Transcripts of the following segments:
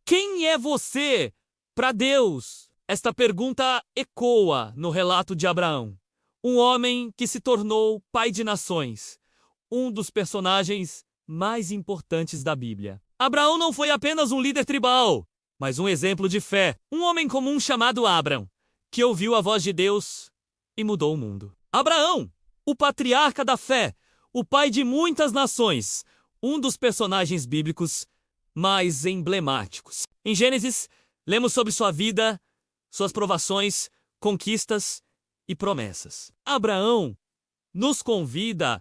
Quem é você para Deus? Esta pergunta ecoa no relato de Abraão, um homem que se tornou pai de nações, um dos personagens mais importantes da Bíblia. Abraão não foi apenas um líder tribal, mas um exemplo de fé, um homem comum chamado Abram, que ouviu a voz de Deus e mudou o mundo. Abraão, o patriarca da fé, o pai de muitas nações, um dos personagens bíblicos mais emblemáticos. Em Gênesis, lemos sobre sua vida, suas provações, conquistas e promessas. Abraão nos convida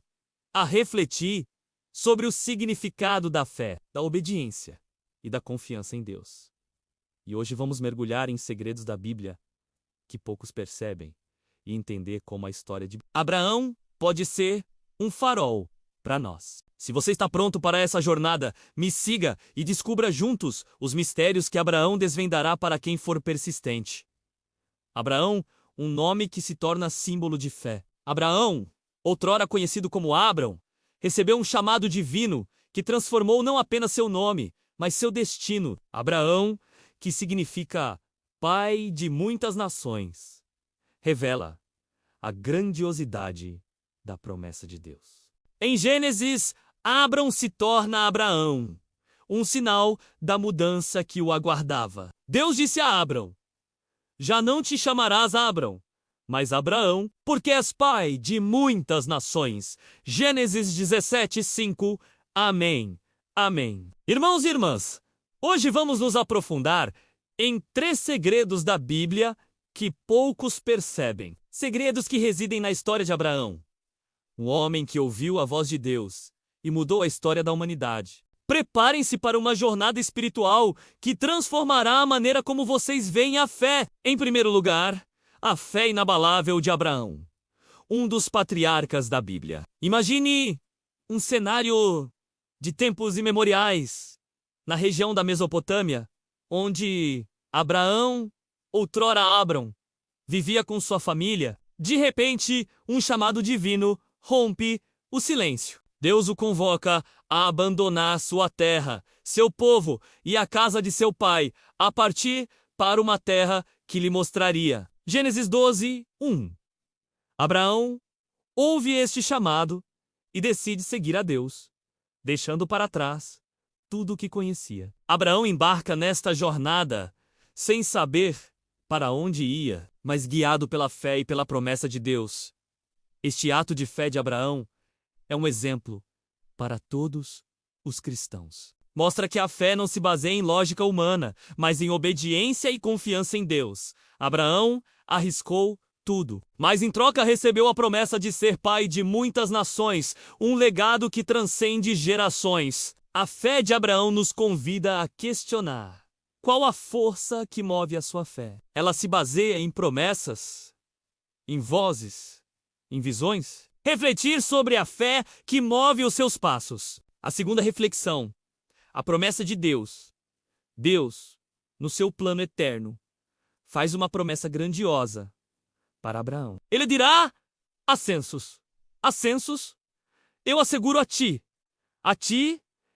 a refletir sobre o significado da fé, da obediência e da confiança em Deus. E hoje vamos mergulhar em segredos da Bíblia que poucos percebem e entender como a história de Abraão pode ser um farol para nós. Se você está pronto para essa jornada, me siga e descubra juntos os mistérios que Abraão desvendará para quem for persistente. Abraão, um nome que se torna símbolo de fé. Abraão, outrora conhecido como Abram, recebeu um chamado divino que transformou não apenas seu nome, mas seu destino. Abraão, que significa pai de muitas nações, revela a grandiosidade da promessa de Deus. Em Gênesis, Abram se torna Abraão, um sinal da mudança que o aguardava. Deus disse a Abram: já não te chamarás Abram, mas Abraão, porque és pai de muitas nações. Gênesis 17:5. Amém. Amém. Irmãos e irmãs, hoje vamos nos aprofundar em 3 segredos da Bíblia que poucos percebem. Segredos que residem na história de Abraão, um homem que ouviu a voz de Deus e mudou a história da humanidade. Preparem-se para uma jornada espiritual que transformará a maneira como vocês veem a fé. Em primeiro lugar, a fé inabalável de Abraão, um dos patriarcas da Bíblia. Imagine um cenário de tempos imemoriais, na região da Mesopotâmia, onde Abraão, outrora Abram, vivia com sua família. De repente, um chamado divino rompe o silêncio. Deus o convoca a abandonar sua terra, seu povo e a casa de seu pai, a partir para uma terra que lhe mostraria. Gênesis 12:1. Abraão ouve este chamado e decide seguir a Deus, deixando para trás tudo o que conhecia. Abraão embarca nesta jornada sem saber para onde ia, mas guiado pela fé e pela promessa de Deus. Este ato de fé de Abraão é um exemplo para todos os cristãos. Mostra que a fé não se baseia em lógica humana, mas em obediência e confiança em Deus. Abraão arriscou tudo, mas em troca recebeu a promessa de ser pai de muitas nações, um legado que transcende gerações. A fé de Abraão nos convida a questionar: qual a força que move a sua fé? Ela se baseia em promessas, em vozes, em visões? Refletir sobre a fé que move os seus passos. A segunda reflexão: a promessa de Deus. Deus, no seu plano eterno, faz uma promessa grandiosa para Abraão. Ele dirá a censos: eu asseguro a ti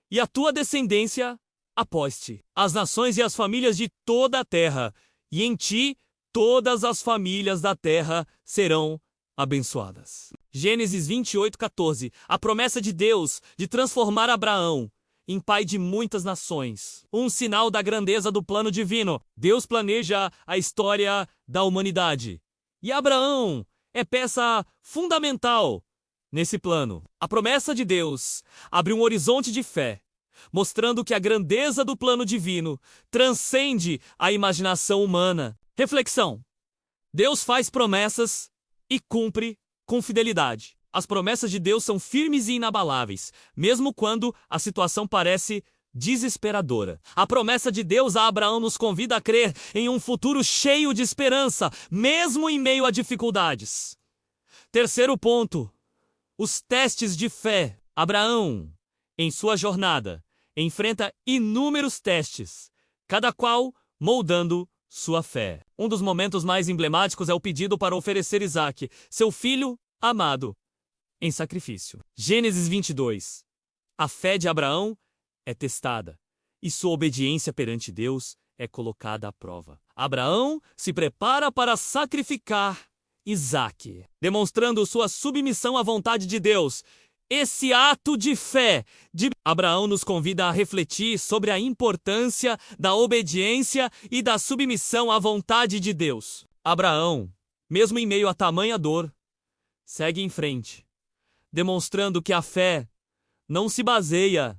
e a tua descendência após ti, as nações e as famílias de toda a terra, e em ti todas as famílias da terra serão abençoadas. Gênesis 28:14. A promessa de Deus de transformar Abraão em pai de muitas nações. Um sinal da grandeza do plano divino. Deus planeja a história da humanidade. E Abraão é peça fundamental nesse plano. A promessa de Deus abre um horizonte de fé, mostrando que a grandeza do plano divino transcende a imaginação humana. Reflexão: Deus faz promessas e cumpre com fidelidade. As promessas de Deus são firmes e inabaláveis, mesmo quando a situação parece desesperadora. A promessa de Deus a Abraão nos convida a crer em um futuro cheio de esperança, mesmo em meio a dificuldades. Terceiro ponto: os testes de fé. Abraão, em sua jornada, enfrenta inúmeros testes, cada qual moldando sua fé. Um dos momentos mais emblemáticos é o pedido para oferecer Isaque, seu filho amado, em sacrifício. Gênesis 22. A fé de Abraão é testada, e sua obediência perante Deus é colocada à prova. Abraão se prepara para sacrificar Isaque, demonstrando sua submissão à vontade de Deus. Esse ato de fé de Abraão nos convida a refletir sobre a importância da obediência e da submissão à vontade de Deus. Abraão, mesmo em meio a tamanha dor, segue em frente, demonstrando que a fé não se baseia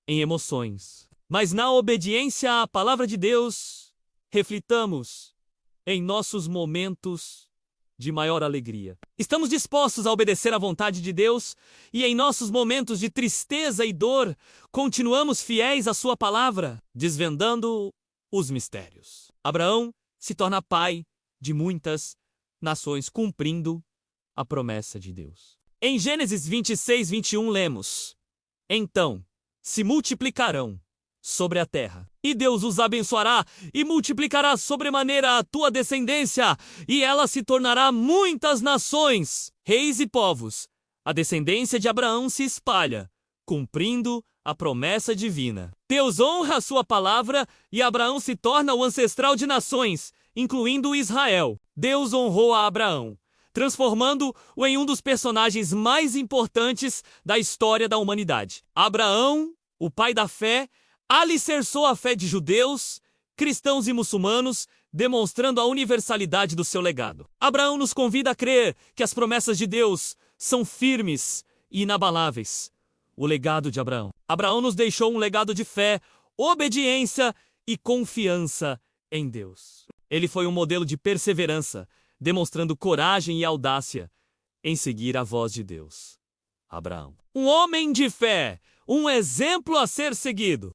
em emoções, mas na obediência à palavra de Deus. Reflitamos em nossos momentos de maior alegria. Estamos dispostos a obedecer à vontade de Deus e em nossos momentos de tristeza e dor, continuamos fiéis à sua palavra, desvendando os mistérios. Abraão se torna pai de muitas nações, cumprindo a promessa de Deus. Em Gênesis 26, 21 lemos: Então se multiplicarão sobre a terra, e Deus os abençoará e multiplicará sobremaneira a tua descendência, e ela se tornará muitas nações, reis e povos. A descendência de Abraão se espalha, cumprindo a promessa divina. Deus honra a sua palavra e Abraão se torna o ancestral de nações, incluindo Israel. Deus honrou a Abraão, transformando-o em um dos personagens mais importantes da história da humanidade. Abraão, o pai da fé, alicerçou a fé de judeus, cristãos e muçulmanos, demonstrando a universalidade do seu legado. Abraão nos convida a crer que as promessas de Deus são firmes e inabaláveis. O legado de Abraão. Abraão nos deixou um legado de fé, obediência e confiança em Deus. Ele foi um modelo de perseverança, demonstrando coragem e audácia em seguir a voz de Deus. Abraão, um homem de fé, um exemplo a ser seguido.